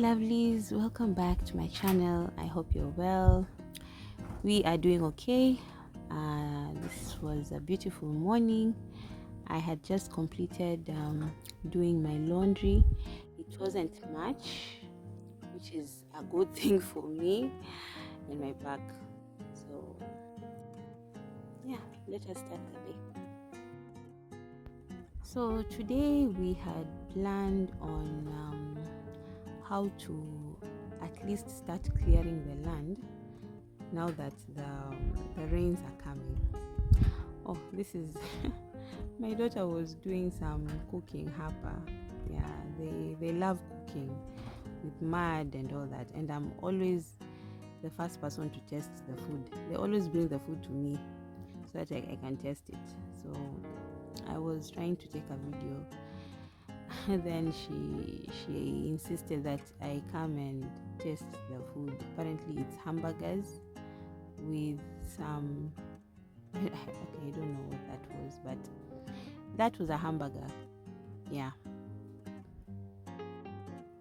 lovelies, welcome back to my channel. I hope you're well. We are doing okay. This was a beautiful morning. I had just completed doing my laundry. It wasn't much, which is a good thing for me and my back. So yeah, let us start the day. So today we had planned on how to at least start clearing the land now that the rains are coming. Oh, this is my daughter was doing some cooking hapa. Yeah, they love cooking with mud and all that, and I'm always the first person to test the food. They always bring the food to me so that I can test it. So I was trying to take a video. Then she insisted that I come and taste the food. Apparently it's hamburgers with some okay, I don't know what that was, but that was a hamburger. Yeah.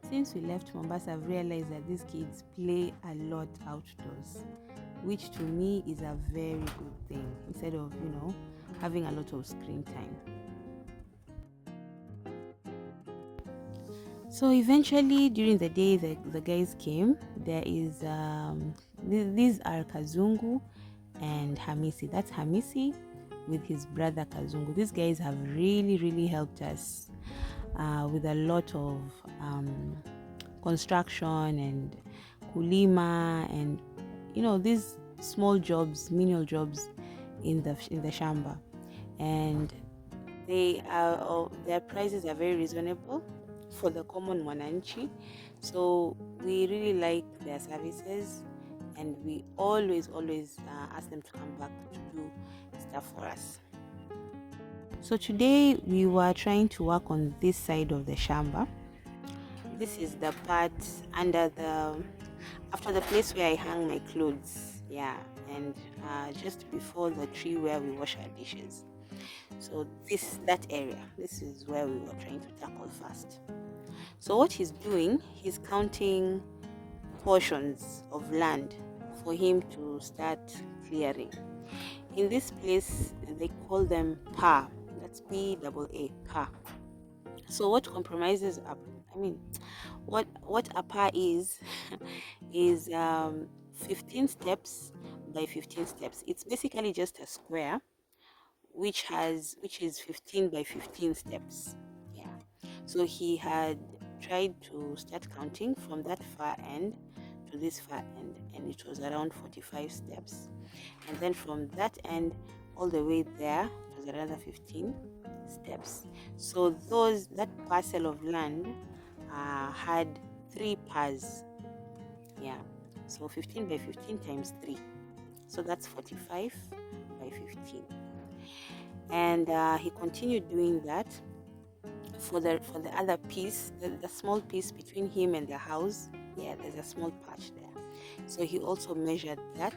Since we left Mombasa, I've realized that these kids play a lot outdoors, which to me is a very good thing, instead of having a lot of screen time. So eventually during the day the guys came. There is these are Kazungu and Hamisi. That's Hamisi with his brother Kazungu. These guys have really helped us with a lot of construction and kulima and these small jobs, menial jobs in the shamba, and their prices are very reasonable for the common mwananchi. So we really like their services, and we always ask them to come back to do stuff for us. So today we were trying to work on this side of the shamba. This is the part after the place where I hang my clothes, yeah, and just before the tree where we wash our dishes. So that area, this is where we were trying to tackle first. So what he's doing, he's counting portions of land for him to start clearing. In this place, they call them pa. That's PAA, pa. So what compromises what a pa is is 15 steps by 15 steps. It's basically just a square which is 15 by 15 steps. Yeah. So he had tried to start counting from that far end to this far end, and it was around 45 steps, and then from that end all the way there it was another 15 steps. So that parcel of land had 3 pars. Yeah, so 15 by 15 times 3, so that's 45 by 15. And he continued doing that for the other piece, the small piece between him and the house. Yeah, there's a small patch there, so he also measured that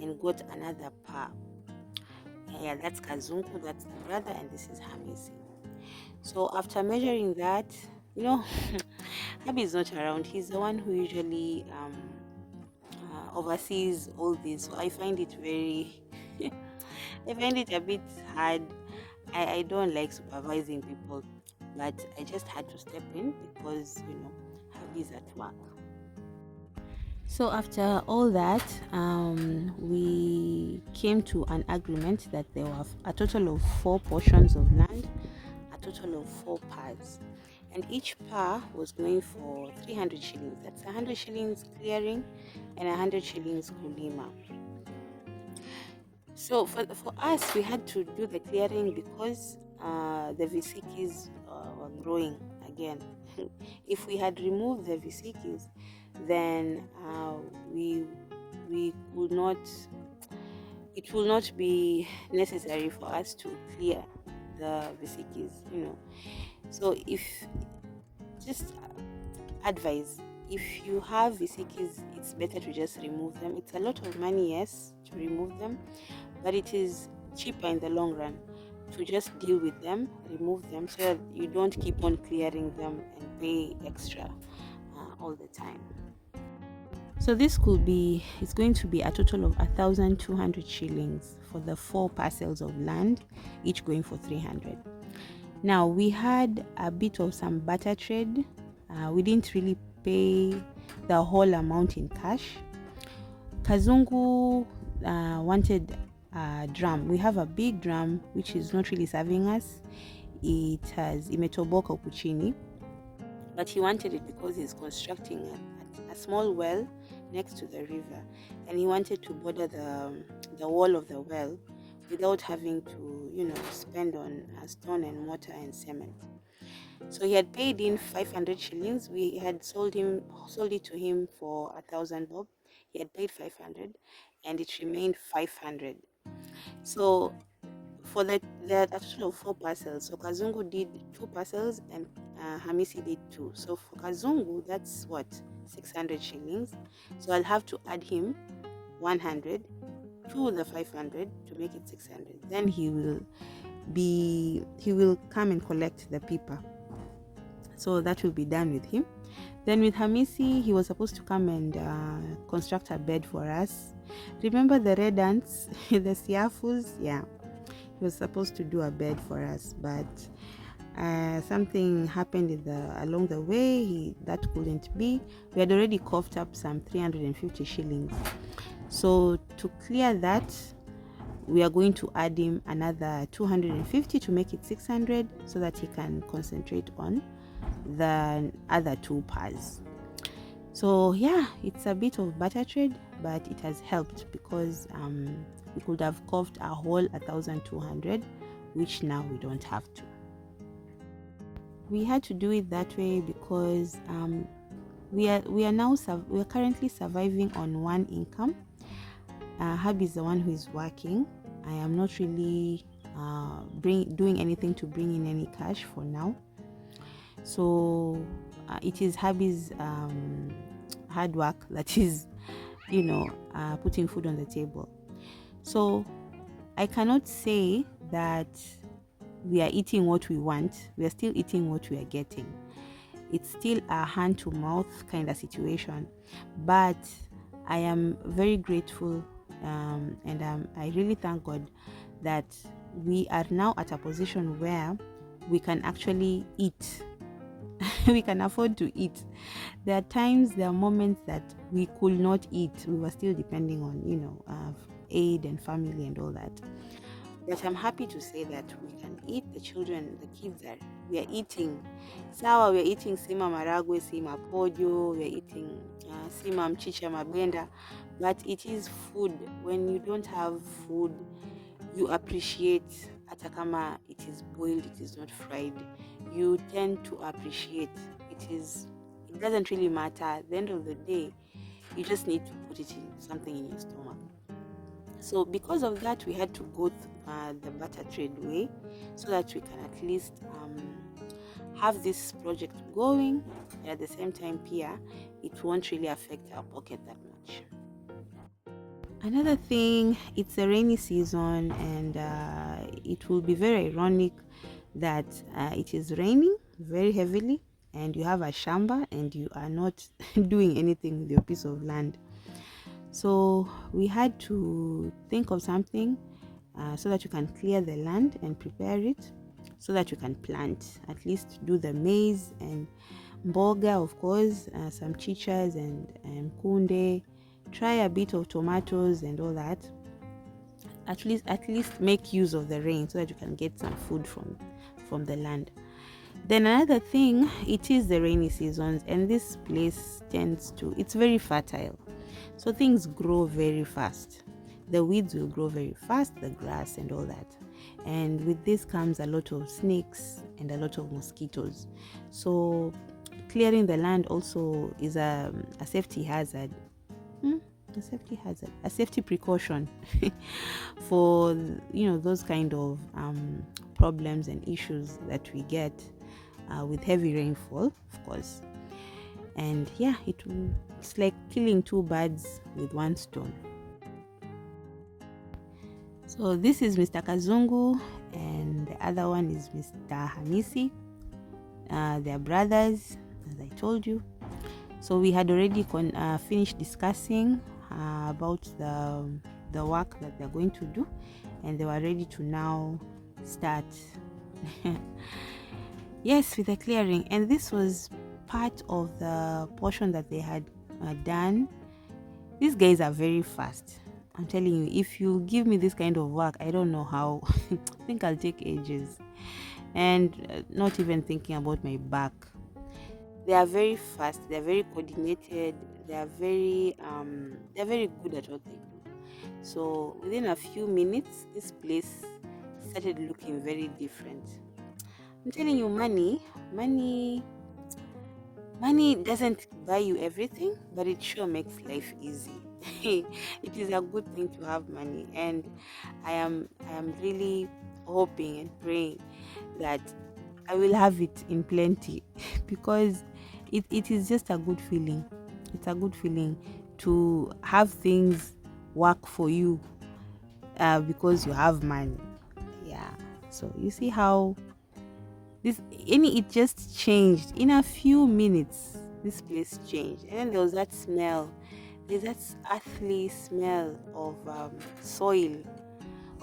and got another par. Yeah, that's Kazungu, that's the brother, and this is Hamisi. So after measuring that, Habi is not around. He's the one who usually oversees all this, so I find it very I find it a bit hard. I don't like supervising people, but I just had to step in because Habi is at work. So after all that, we came to an agreement that there were a total of 4 portions of land, a total of 4 pars, and each par was going for 300 shillings. That's 100 shillings clearing and 100 shillings kulima. So for us, we had to do the clearing because the visikis were growing again. If we had removed the visikis, then we would not. It will not be necessary for us to clear the visikis, So just advise, if you have visikis, it's better to just remove them. It's a lot of money, yes, to remove them, but it is cheaper in the long run to just deal with them, remove them, so that you don't keep on clearing them and pay extra all the time. So this could be, it's going to be a total of 1,200 shillings for the 4 parcels of land, each going for 300. Now we had a bit of some barter trade. We didn't really pay the whole amount in cash. Kazungu wanted a drum. We have a big drum which is not really serving us. It has imetoboka kuchini, but he wanted it because he's constructing a small well next to the river, and he wanted to border the wall of the well without having to spend on stone and mortar and cement. So he had paid in 500 shillings. We had sold it to him for 1,000 bob. He had paid 500 and it remained 500. So for a total of 4 parcels, so Kazungu did 2 parcels and Hamisi did 2. So for Kazungu, that's what, 600 shillings. So I'll have to add him 100 to the 500 to make it 600. Then he will come and collect the paper. So that will be done with him. Then with Hamisi, he was supposed to come and construct a bed for us. Remember the red ants, the siafus? Yeah, he was supposed to do a bed for us, but something happened along the way. That couldn't be. We had already coughed up some 350 shillings. So to clear that, we are going to add him another 250 to make it 600 so that he can concentrate on the other 2 pairs. So yeah, it's a bit of barter trade, but it has helped because we could have coughed a whole 1,200, which now we don't have to. We had to do it that way because we are currently surviving on one income. Hub is the one who is working. I am not really doing anything to bring in any cash for now. So it is Hubby's hard work that is, putting food on the table. So I cannot say that we are eating what we want. We are still eating what we are getting. It's still a hand-to-mouth kind of situation. But I am very grateful and I really thank God that we are now at a position where we can actually eat. We can afford to eat. There are moments that we could not eat. We were still depending on, aid and family and all that. But I'm happy to say that we can eat. The kids we are eating. Sawa, we are eating sima maragwe, sima pojo, we are eating sima mchicha mabenda. But it is food. When you don't have food, you appreciate atakama it is boiled, it is not fried. You tend to appreciate it doesn't really matter. At the end of the day, you just need to put it in something in your stomach. So because of that, we had to go the barter trade way so that we can at least have this project going. And at the same time, Pia, it won't really affect our pocket that much. Another thing, it's a rainy season and it will be very ironic that it is raining very heavily and you have a shamba and you are not doing anything with your piece of land. So we had to think of something so that you can clear the land and prepare it so that you can plant, at least do the maize and mboga, of course, some chichas and kunde, try a bit of tomatoes and all that. At least make use of the rain so that you can get some food from the land. Then another thing, it is the rainy seasons and this place it's very fertile. So things grow very fast. The weeds will grow very fast, the grass and all that. And with this comes a lot of snakes and a lot of mosquitoes. So clearing the land also is a safety hazard. A safety precaution for those kind of problems and issues that we get with heavy rainfall, of course. And yeah, it's like killing 2 birds with 1 stone. So this is Mr. Kazungu and the other one is Mr. Hamisi. They're brothers, as I told you. So we had already finished discussing about the work that they're going to do, and they were ready to now start. Yes, with the clearing. And this was part of the portion that they had done. These guys are very fast. I'm telling you, if you give me this kind of work, I don't know how. I think I'll take ages. And not even thinking about my back. They are very fast, they're very coordinated, they're very good at what they do. So within a few minutes, this place started looking very different. I'm telling you, money doesn't buy you everything, but it sure makes life easy. It is a good thing to have money, and I am really hoping and praying that I will have it in plenty because it is just a good feeling. It's a good feeling to have things work for you because you have money. Yeah. So you see how it just changed in a few minutes. This place changed, and then there was that smell. There's that earthly smell of soil.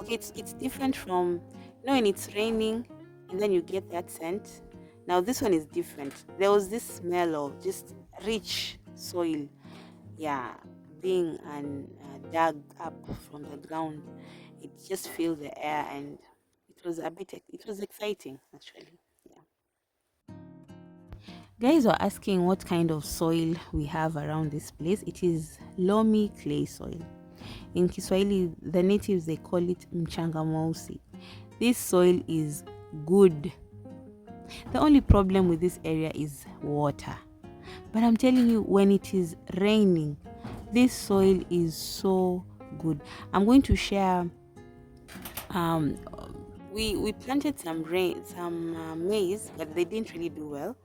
Okay, it's different from when it's raining and then you get that scent. Now this one is different. There was this smell of just rich soil, yeah, being dug up from the ground. It just filled the air, and it was exciting actually. Yeah. Guys were asking what kind of soil we have around this place. It is loamy clay soil. In Kiswahili, the natives they call it mchanga mweusi. This soil is good. The only problem with this area is water. But I'm telling you, when it is raining, this soil is so good. I'm going to share. Um, we planted some maize, but they didn't really do well.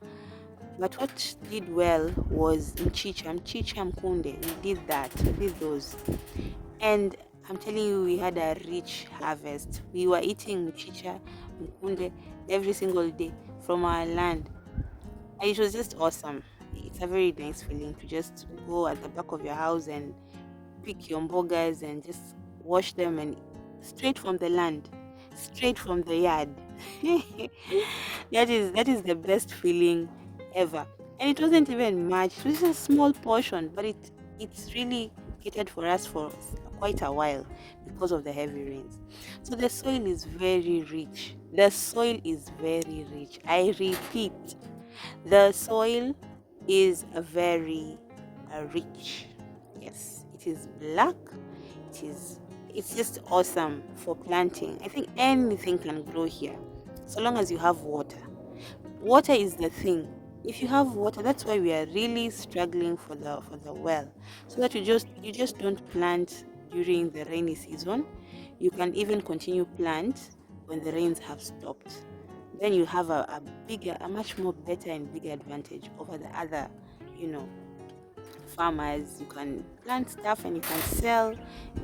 But what did well was mchicha, mkunde. We did that. We did those. And I'm telling you, we had a rich harvest. We were eating mchicha, mkunde every single day from our land. And it was just awesome. It's a very nice feeling to just go at the back of your house and pick your mbogas and just wash them and straight from the land, straight from the yard. That is the best feeling ever. And it wasn't even much. It was just a small portion, but it's really catered for us for quite a while because of the heavy rains. So the soil is very rich. The soil is very rich. I repeat, the soil is very rich. Yes, it is black. It is. It's just awesome for planting. I think anything can grow here, so long as you have water. Water is the thing. If you have water, that's why we are really struggling for the well, so that you just don't plant during the rainy season. You can even continue plant when the rains have stopped. Then you have a much more better and bigger advantage over the other, you know, farmers. You can plant stuff and you can sell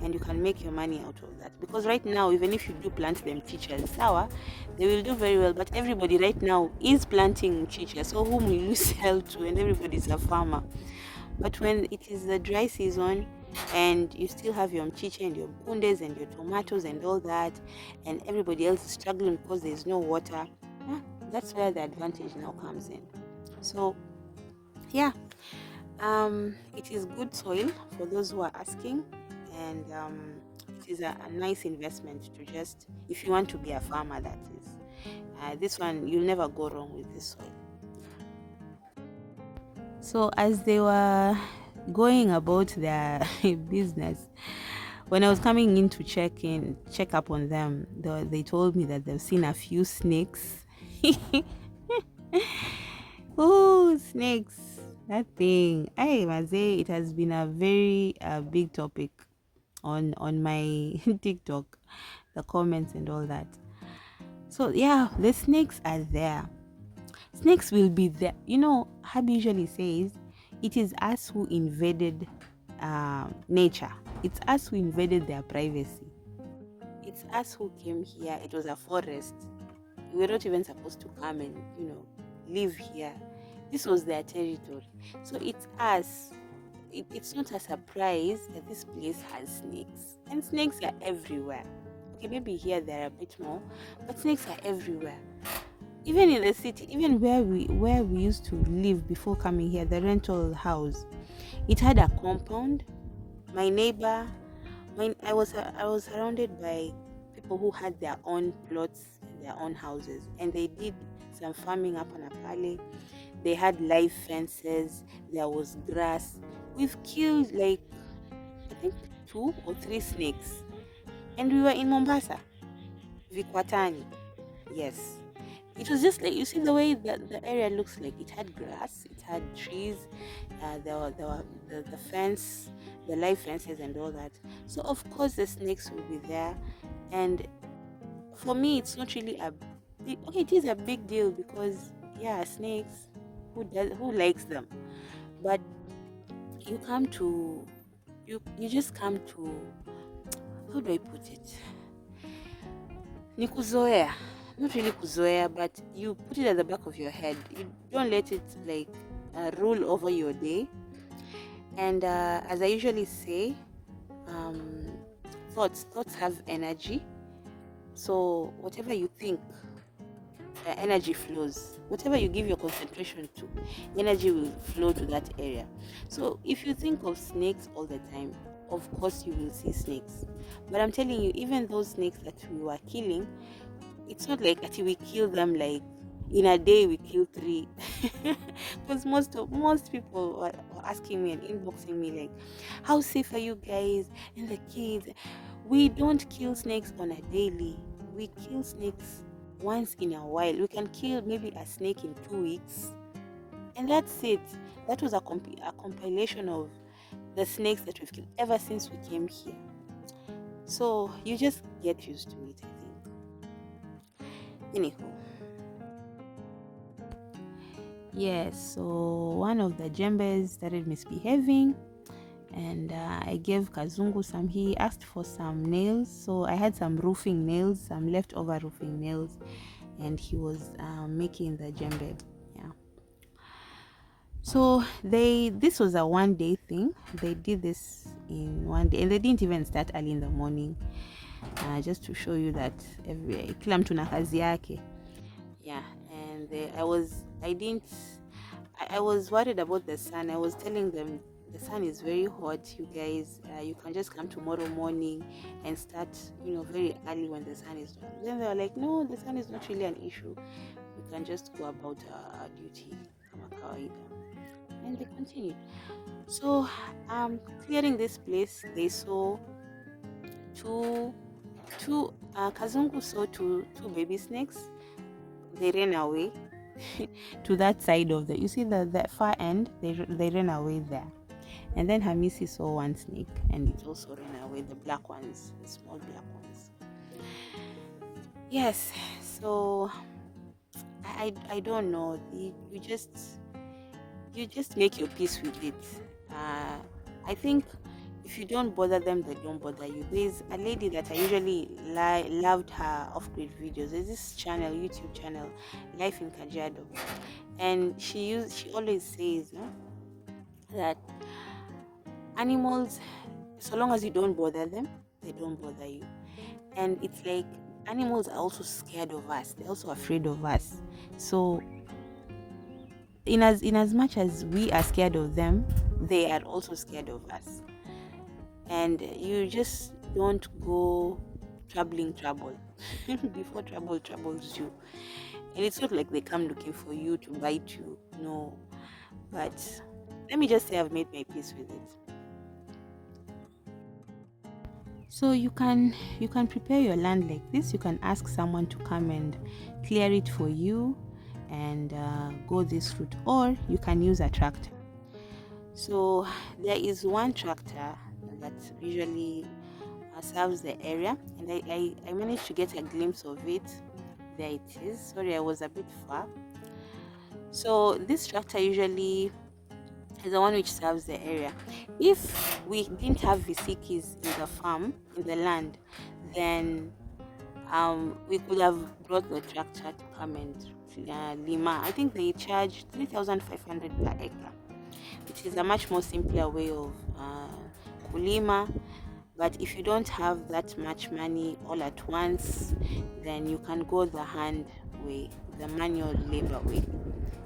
and you can make your money out of that. Because right now, even if you do plant them mchicha and sour, they will do very well. But everybody right now is planting mchicha, so whom will you sell to? And everybody's a farmer. But when it is the dry season and you still have your mchicha and your kundes and your tomatoes and all that, and everybody else is struggling because there's no water, that's where the advantage now comes in. So yeah, it is good soil for those who are asking, and it is a nice investment to just, if you want to be a farmer, that is. This one, you'll never go wrong with this soil. So as they were going about their business, when I was coming in to check up on them, they told me that they've seen a few snakes. Oh, snakes! That thing. I must say it has been a very big topic on my TikTok, the comments and all that. So yeah, the snakes are there. Snakes will be there. Hubby usually says it is us who invaded nature. It's us who invaded their privacy. It's us who came here. It was a forest. We were not even supposed to come and live here. This was their territory. So it's us. It's not a surprise that this place has snakes. And snakes are everywhere. Okay, maybe here there are a bit more, but snakes are everywhere. Even in the city, even where we used to live before coming here, the rental house, it had a compound. My neighbor, I was surrounded by people who had their own plots, their own houses, and they did some farming up on a pale. They had live fences. There was grass. We've killed like I think 2 or 3 snakes, and we were in Mombasa, Vikwatani. Yes, it was just like you see the way that the area looks like. It had grass, it had trees, there were the fence, the live fences, and all that. So of course the snakes will be there, and for me it's not really okay. It is a big deal because yeah, snakes. Who likes them? But you come to you just come to, how do I put it? Ni kuzoea. Not really kuzoea, but you put it at the back of your head. You don't let it like rule over your day. And as I usually say, thoughts have energy. So whatever you think, energy flows. Whatever you give your concentration to, energy will flow to that area. So if you think of snakes all the time, of course you will see snakes. But I'm telling you, even those snakes that we were killing, it's not like that we kill them like in a day we kill 3. Because most people were asking me and inboxing me like, how safe are you guys and the kids? We don't kill snakes on a daily. We kill snakes once in a while. We can kill maybe a snake in 2 weeks, and that's it. That was a compilation of the snakes that we've killed ever since we came here. So you just get used to it, I think. Anyhow, yes, so one of the jembes started misbehaving, and I gave Kazungu some. He asked for some nails, so I had some roofing nails, some leftover roofing nails, and he was making the jembe. Yeah. So this was a 1-day thing. They did this in 1 day, and they didn't even start early in the morning. Just to show you that kila mtu na kazi yake. Yeah, and I was worried about the sun. I was telling them the sun is very hot, you guys. You can just come tomorrow morning and start, very early when the sun is not. Then they were like, no, the sun is not really an issue. We can just go about our duty kama kawaida. And they continued. So, clearing this place, they saw Kazungu saw two baby snakes. They ran away to that side of you see the far end. They ran away there. And then Hamisi saw one snake, and it also ran away, the black ones, the small black ones. Yes, so I don't know. You just make your peace with it. I think if you don't bother them, they don't bother you. There's a lady that I usually loved her Offgrid videos. There's this YouTube channel, Life in Kajiado, and she always says that animals, so long as you don't bother them, they don't bother you. And it's like animals are also scared of us. They're also afraid of us. So in as much as we are scared of them, they are also scared of us. And you just don't go troubling trouble before trouble troubles you. And it's not like they come looking for you to bite you. No. But let me just say I've made my peace with it. So you can prepare your land like this. You can ask someone to come and clear it for you and go this route, or you can use a tractor. So there is one tractor that usually serves the area, and I managed to get a glimpse of it. There it is. Sorry, I was a bit far. So this tractor usually is the one which serves the area. If we didn't have Visikis in the farm, in the land, then we could have brought the tractor to come and Lima. I think they charge 3,500 per acre, which is a much more simpler way of kulima. But if you don't have that much money all at once, then you can go the hand way, the manual labor way.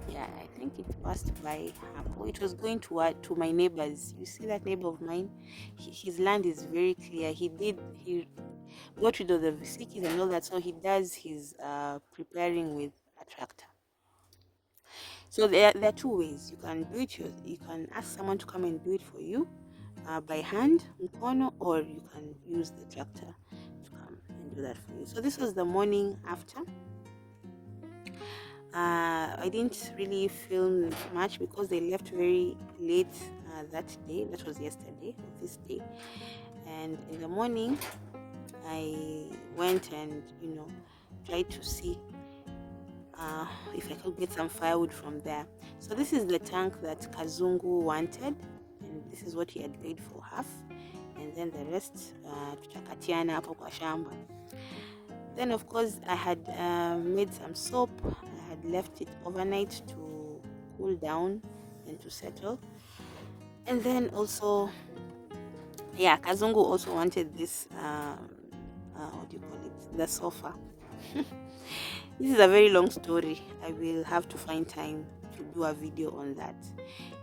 Yeah, I think it passed by. Oh, it was going to my neighbors. You see that neighbor of mine? His land is very clear. He got rid of the vesikis and all that, so he does his preparing with a tractor. So there are two ways you can do it. You can ask someone to come and do it for you by hand, mkono, or you can use the tractor to come and do that for you. So this was the morning after. I didn't really film much because they left very late that day. That was yesterday, this day. And in the morning, I went and tried to see if I could get some firewood from there. So this is the tank that Kazungu wanted, and this is what he had paid for half, and then the rest tutakatiana hapo kwa shamba. Then of course I had made some soap. I had left it overnight to cool down and to settle. And then also, yeah, Kazungu also wanted this what do you call it, the sofa. This is a very long story. I will have to find time to do a video on that.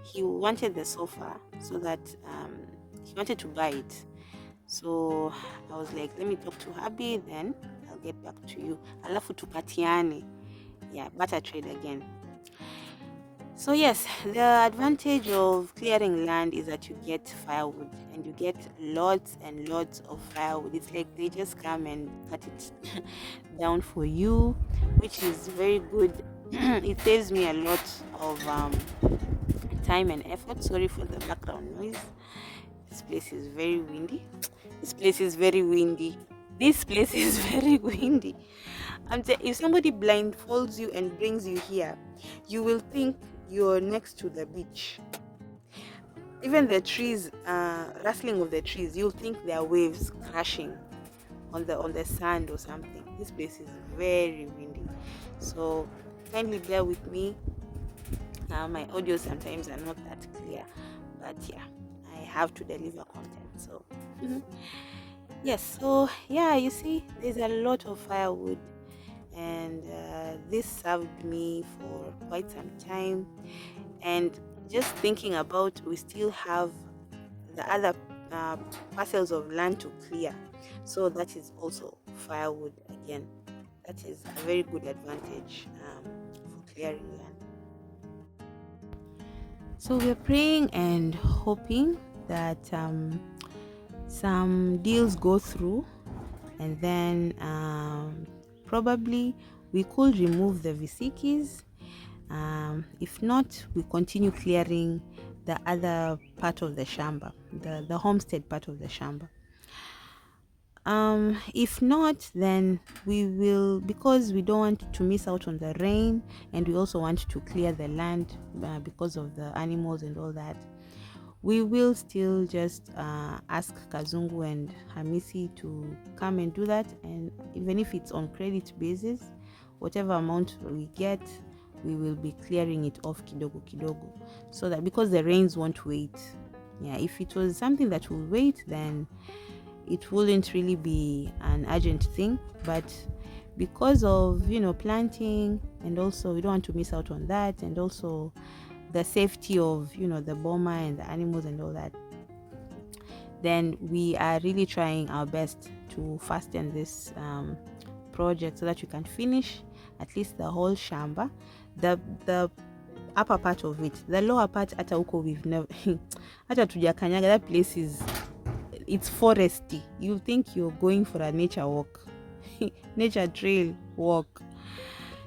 He wanted the sofa so that he wanted to buy it. So I was like, let me talk to Habi, then I'll get back to you. Alafu tupatiane. Yeah, barter trade again. So yes, the advantage of clearing land is that you get firewood, and you get lots and lots of firewood. It's like they just come and cut it down for you, which is very good. It saves me a lot of time and effort. Sorry for the background noise. This place is very windy. This place is very windy. If somebody blindfolds you and brings you here, you will think you're next to the beach. Even the trees, rustling of the trees, you'll think there are waves crashing on the sand or something. This place is very windy, so kindly bear with me. My audio sometimes are not that clear, but yeah, I have to deliver content. So yes, so yeah, you see, there's a lot of firewood, and this served me for quite some time. And just thinking about, we still have the other parcels of land to clear, so that is also firewood again. That is a very good advantage for clearing land. So we're praying and hoping that some deals go through, and then probably we could remove the visikis. If not, we continue clearing the other part of the shamba, the homestead part of the shamba. If not, then we will, because we don't want to miss out on the rain, and we also want to clear the land because of the animals and all that, we will still just ask Kazungu and Hamisi to come and do that. And even if it's on credit basis, whatever amount we get, we will be clearing it off kidogo kidogo, so that, because the rains won't wait. Yeah, if it was something that will wait, then it wouldn't really be an urgent thing. But because of planting, and also we don't want to miss out on that, and also the safety of the boma and the animals and all that, then we are really trying our best to fasten this project so that we can finish at least the whole shamba, the upper part of it. The lower part, hata huko we've never hata tujakanyaga. That place it's foresty. You think you're going for a nature walk nature trail walk.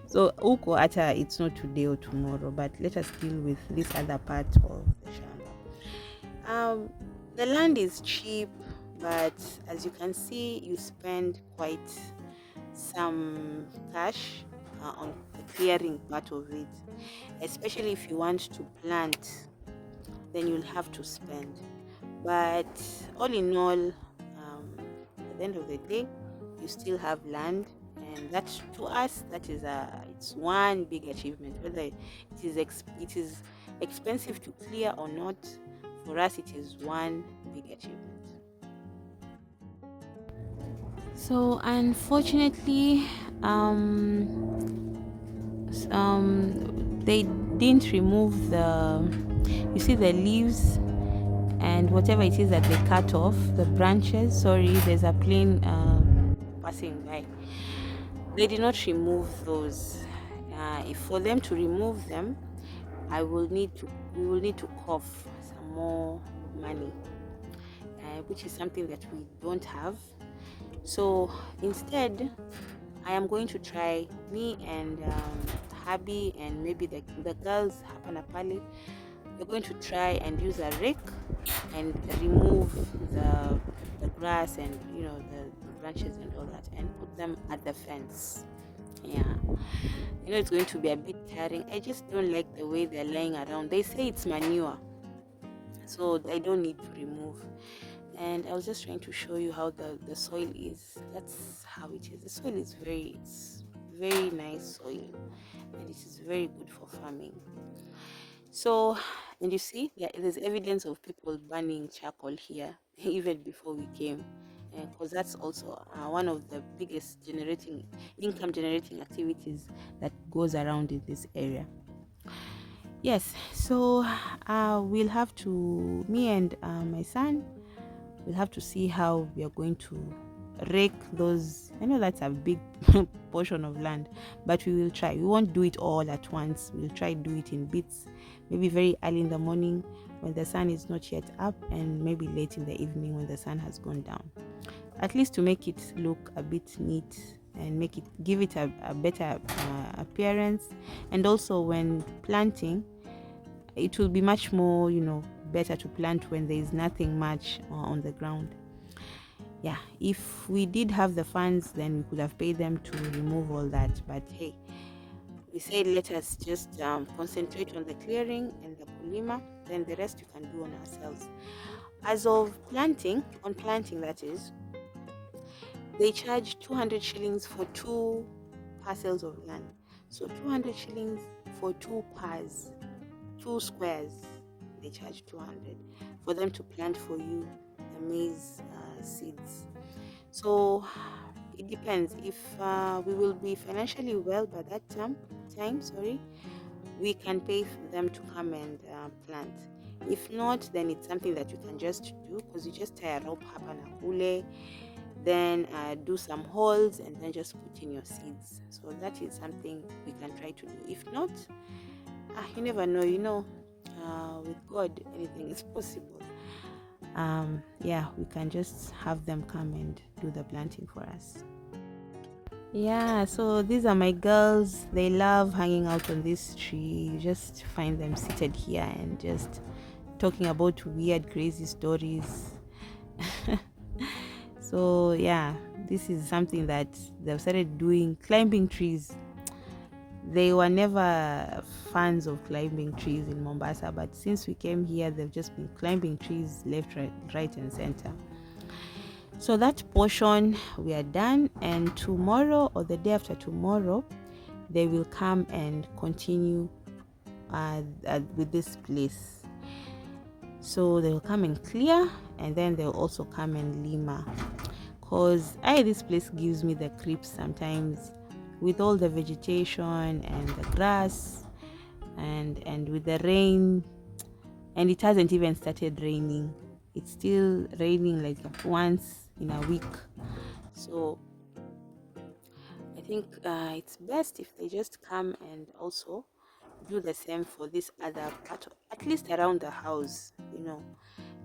So huko hata it's not today or tomorrow, but let us deal with this other part of the shamba. The land is cheap, but as you can see, you spend quite some cash on the clearing part of it, especially if you want to plant, then you'll have to spend. But all in all, at the end of the day, you still have land, and that, to us, that is It's one big achievement. Whether it is expensive to clear or not, for us it is one big achievement. So unfortunately, they didn't remove you see the leaves and whatever it is that they cut off, the branches. Sorry, there's a plane passing by. They did not remove those. If for them to remove them, we will need to cough some more money, which is something that we don't have. So instead, I am going to try, me and Habi and maybe the girls, Hapana Pali, we're going to try and use a rake and remove the grass and the branches and all that, and put them at the fence. Yeah, it's going to be a bit tiring. I just don't like the way they're lying around. They say it's manure, so I don't need to remove. And I was just trying to show you how the soil is. That's how it is. The soil is it's very nice soil, and it is very good for farming. So, and you see, there's evidence of people burning charcoal here even before we came, because that's also one of the biggest income generating activities that goes around in this area. Yes, so we'll have to, me and my son, we'll have to see how we are going to rake those. I know that's a big portion of land, but we will try. We won't do it all at once. We'll try do it in bits, maybe very early in the morning when the sun is not yet up, and maybe late in the evening when the sun has gone down, at least to make it look a bit neat and give it a better appearance. And also when planting, it will be much more better to plant when there is nothing much on the ground. Yeah, if we did have the funds, then we could have paid them to remove all that, but hey, we said let us just concentrate on the clearing and the kulima, then the rest you can do on ourselves. As of planting that is, they charge 200 shillings for 2 parcels of land. So 200 shillings for 2 squares. They charge 200 for them to plant for you the maize seeds. So it depends. If we will be financially well by that time, we can pay for them to come and plant. If not, then it's something that you can just do, because you just tie a rope hapa na kule, then do some holes and then just put in your seeds. So that is something we can try to do. If not, you never know, with God anything is possible. We can just have them come and do the planting for us. Yeah, so these are my girls. They love hanging out on this tree. You just find them seated here and just talking about weird, crazy stories. So yeah, this is something that they've started doing, climbing trees. They were never fans of climbing trees in Mombasa, but since we came here, they've just been climbing trees left, right and center. So that portion we are done, and tomorrow or the day after tomorrow, they will come and continue with this place. So they will come and clear, and then they'll also come and lima, because this place gives me the creeps sometimes, with all the vegetation and the grass and with the rain. And it hasn't even started raining. It's still raining like once in a week. So I think it's best if they just come and also do the same for this other part, at least around the house,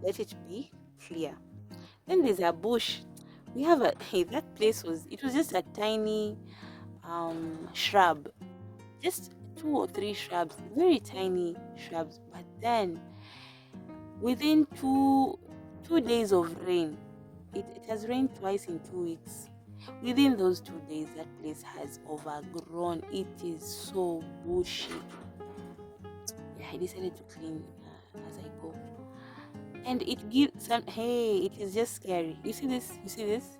let it be clear. Then there's a bush. We have that place was just a tiny shrub, just 2 or 3 shrubs, very tiny shrubs. But then within 2 days of rain, it has rained twice in 2 weeks. Within those 2 days, that place has overgrown. It is so bushy. Yeah, I decided to clean as I go. And it gives some, it is just scary. You see this?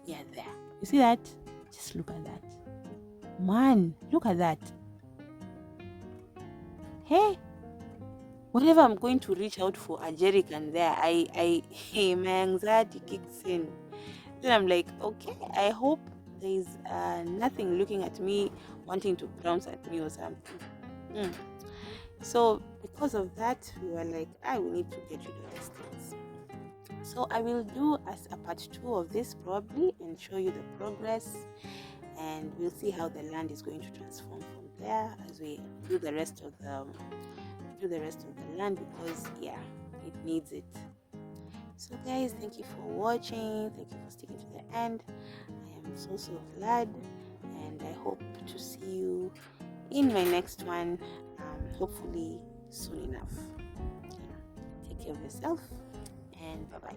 Yeah, there. You see that? Just look at that. Man, look at that. Hey, whenever I'm going to reach out for a jerrycan there, hey, my anxiety kicks in. Then I'm like, okay, I hope there's nothing looking at me, wanting to pounce at me or something. Mm. So because of that, we were like, I will need to get rid of these things. So I will do as a part 2 of this probably and show you the progress, and we'll see how the land is going to transform from there as we do the rest of the land, because yeah, it needs it. So guys, thank you for watching, thank you for sticking to the end. I am so glad, and I hope to see you in my next one, hopefully soon enough. Yeah. Take care of yourself, and bye bye.